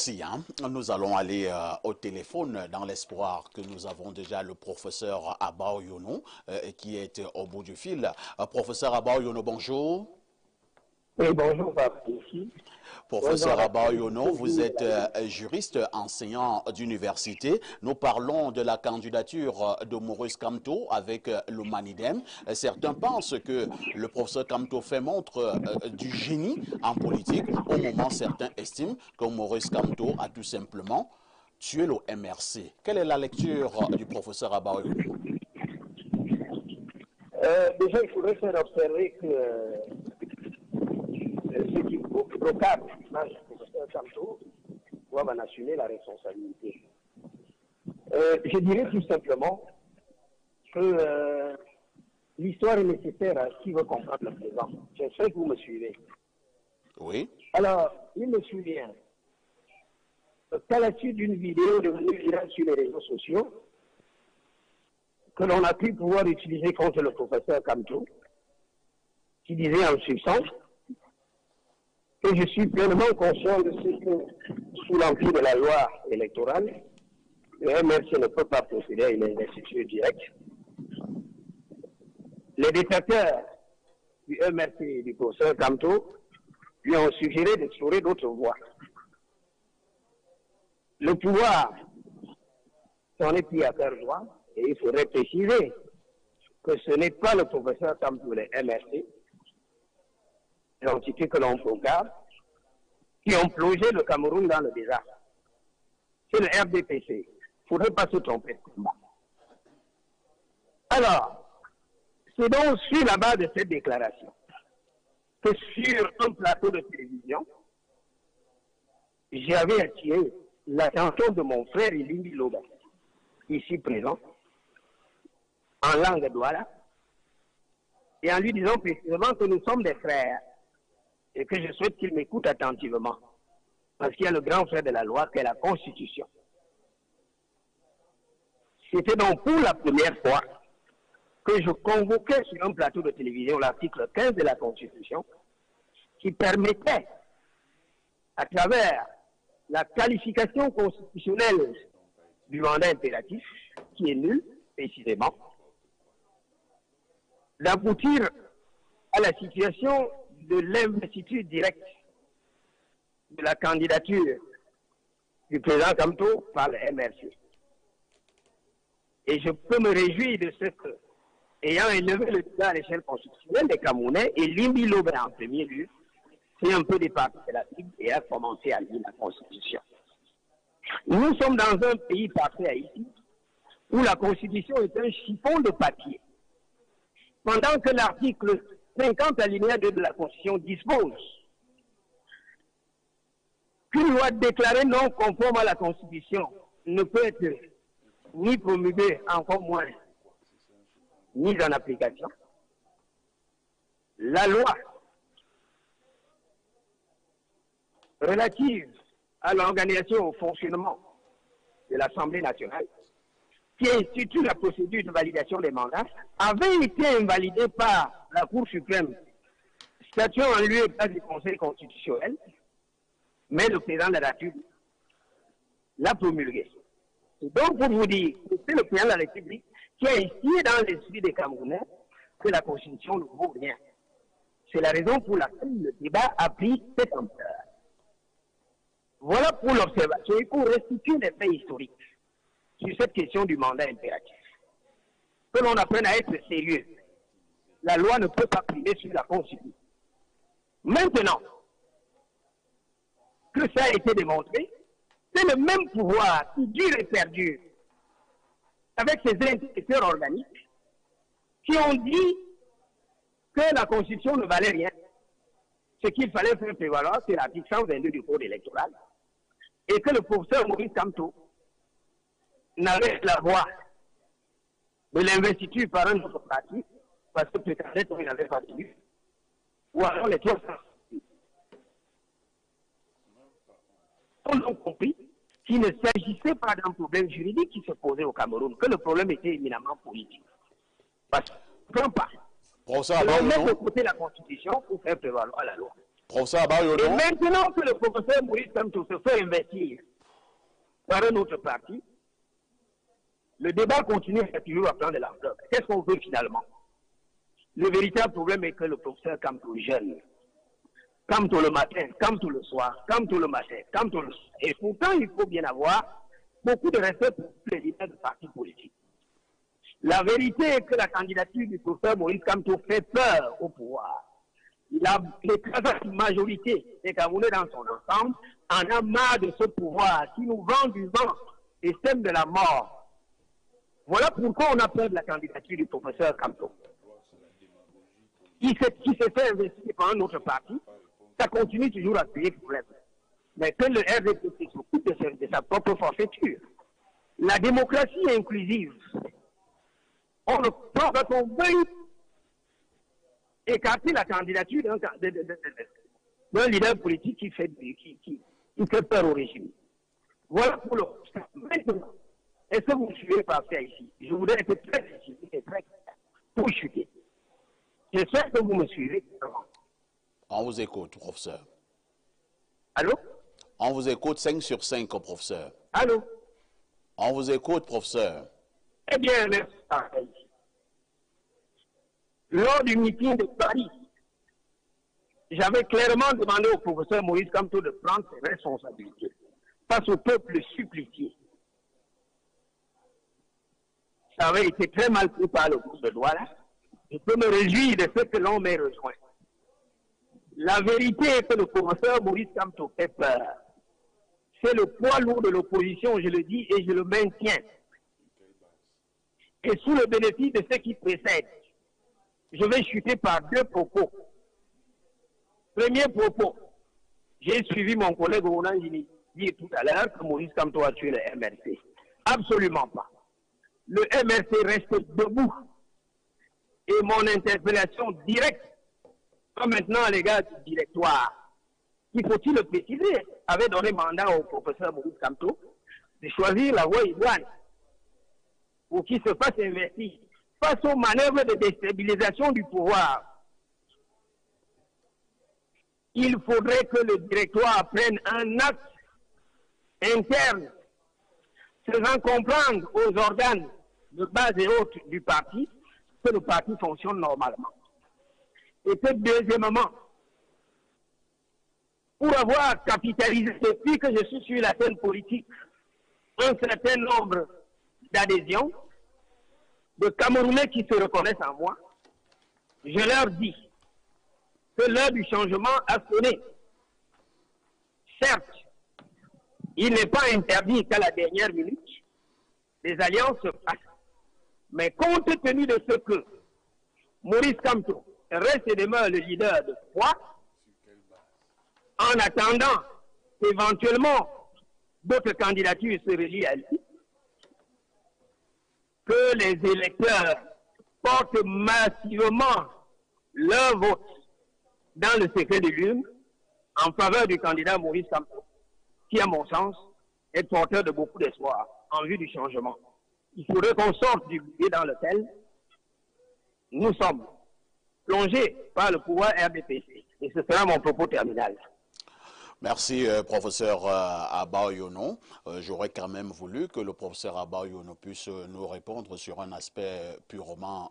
Merci. Nous allons aller au téléphone dans l'espoir que nous avons déjà le professeur Abao Yono qui est au bout du fil. Professeur Abao Yono, bonjour. Oui, bonjour, ici. Professeur Abao Yono, vous êtes juriste, enseignant d'université. Nous parlons de la candidature de Maurice Kamto avec le Manidem. Certains pensent que le professeur Kamto fait montre du génie en politique. Au moment, certains estiment que Maurice Kamto a tout simplement tué le MRC. Quelle est la lecture du professeur Abao Yono? Déjà, il faudrait faire observer que ceux qui blocadent le professeur Kamto doivent en assumer la responsabilité. Je dirais tout simplement que l'histoire est nécessaire à qui veut comprendre le présent. J'espère que vous me suivez. Oui. Alors, il me souvient qu'à la suite d'une vidéo devenue virale sur les réseaux sociaux, que l'on a pu pouvoir utiliser contre le professeur Kamto, qui disait en substance que je suis pleinement conscient de ce que, sous l'empire de la loi électorale, le MRC ne peut pas procéder à une investiture directe. Les détracteurs du MRC et du professeur Kamto lui ont suggéré d'explorer d'autres voies. Le pouvoir s'en est pris à cœur joie, et il faudrait préciser que ce n'est pas le professeur Kamto, le MRC, l'entité que l'on proclame, qui ont plongé le Cameroun dans le désastre. C'est le RDPC. Il ne faudrait pas se tromper de combat. Alors, c'est donc sur la base de cette déclaration que sur un plateau de télévision, j'avais attiré l'attention de mon frère Ilimbi Loba, ici présent, en langue douala, et en lui disant précisément que nous sommes des frères et que je souhaite qu'il m'écoute attentivement, parce qu'il y a le grand frère de la loi qui est la Constitution. C'était donc pour la première fois que je convoquais sur un plateau de télévision l'article 15 de la Constitution qui permettait, à travers la qualification constitutionnelle du mandat impératif, qui est nul, précisément, d'aboutir à la situation de l'investiture directe de la candidature du président Kamto par le MRC. Et je peux me réjouir de ce que, ayant élevé le débat à l'échelle constitutionnelle des Camerounais, et Limbi Loba en premier lieu, c'est un peu départi de la Bible et a commencé à lire la Constitution. Nous sommes dans un pays parfait Haïti, où la Constitution est un chiffon de papier. Pendant que l'article 50 alinéa 2 de la Constitution dispose qu'une loi déclarée non conforme à la Constitution ne peut être ni promulguée, encore moins mise en application. La loi relative à l'organisation et au fonctionnement de l'Assemblée nationale, qui institue la procédure de validation des mandats, avait été invalidée par la Cour suprême, statuant en lieu et place du Conseil constitutionnel, mais le président de la République l'a promulguée. C'est donc pour vous dire que c'est le président de la République qui a instillé dans l'esprit des Camerounais que la Constitution ne vaut rien. C'est la raison pour laquelle le débat a pris cette ampleur. Voilà pour l'observation et pour restituer des faits historiques sur cette question du mandat impératif. Que l'on apprenne à être sérieux. La loi ne peut pas priver sur la Constitution. Maintenant que ça a été démontré, c'est le même pouvoir qui dure et perdure avec ses interlocuteurs organiques qui ont dit que la Constitution ne valait rien. Ce qu'il fallait faire prévaloir, c'est l'article 122 du Code électoral et que le professeur Maurice Kamto n'avait la voix de l'investiture par un autre parti parce que peut-être il n'avait pas tenu, ou alors les trois on a compris qu'il ne s'agissait pas d'un problème juridique qui se posait au Cameroun, que le problème était éminemment politique. Parce qu'on ne comprend pas. On met de côté la Constitution pour faire prévaloir la loi. Professeur Abayono. Et maintenant que le professeur Maurice Kamto se fait investir par un autre parti, le débat continue à toujours à prendre de l'ampleur. Qu'est-ce qu'on veut finalement? Le véritable problème est que le professeur Kamto jeune, Kamto le matin, Kamto le soir, Kamto le matin, Kamto le soir. Et pourtant, il faut bien avoir beaucoup de respect pour les leaders de partis politiques. La vérité est que la candidature du professeur Maurice Kamto fait peur au pouvoir. L'écrasante majorité des Camerounais dans son ensemble en a marre de ce pouvoir qui nous vend du vent et sème de la mort. Voilà pourquoi on a peur de la candidature du professeur Kamto. Qui s'est fait investir par un autre parti, ça continue toujours à créer problème. Mais que le RDPC s'occupe de sa propre forfaiture. La démocratie est inclusive. On ne peut pas qu'on veuille écarter la candidature d'un leader politique qui fait peur au régime. Voilà pour le maintenant. Est-ce que vous me suivez par ça ici? Je voudrais être très précis et très clair pour chuter. J'espère que vous me suivez. On vous écoute, professeur. Allô? On vous écoute 5 sur 5, professeur. Allô? On vous écoute, professeur. Eh bien, merci. Lors du meeting de Paris, j'avais clairement demandé au professeur Maurice Kamto de prendre ses responsabilités face au peuple supplicié. Ça avait été très mal pris par le groupe de Douala. Je peux me réjouir de ce que l'on m'ait rejoint. La vérité est que le professeur Maurice Kamto fait peur. C'est le poids lourd de l'opposition, je le dis et je le maintiens. Et sous le bénéfice de ce qui précède, je vais chuter par deux propos. Premier propos, j'ai suivi mon collègue Ronan Gini dire tout à l'heure que Maurice Kamto a tué le MRC. Absolument pas. Le MRC reste debout. Et mon interpellation directe, pas maintenant à l'égard du directoire, qui faut-il le préciser, avait donné mandat au professeur Maurice Kamto de choisir la voie idoine pour qu'il se fasse investir face aux manœuvres de déstabilisation du pouvoir. Il faudrait que le directoire prenne un acte interne faisant comprendre aux organes de base et haute du parti que le parti fonctionne normalement. Et que deuxièmement, pour avoir capitalisé depuis que je suis sur la scène politique un certain nombre d'adhésions, de Camerounais qui se reconnaissent en moi, je leur dis que l'heure du changement a sonné. Certes, il n'est pas interdit qu'à la dernière minute, les alliances se passent. Mais compte tenu de ce que Maurice Kamto reste et demeure le leader de foi, en attendant éventuellement d'autres candidatures se relient à lui, que les électeurs portent massivement leur vote dans le secret de l'urne en faveur du candidat Maurice Kamto, qui, à mon sens, est porteur de beaucoup d'espoir en vue du changement. Il faudrait qu'on sorte du budget dans lequel nous sommes plongés par le pouvoir RDPC. Et ce sera mon propos terminal. Merci, professeur Abayono. J'aurais quand même voulu que le professeur Abayono puisse nous répondre sur un aspect purement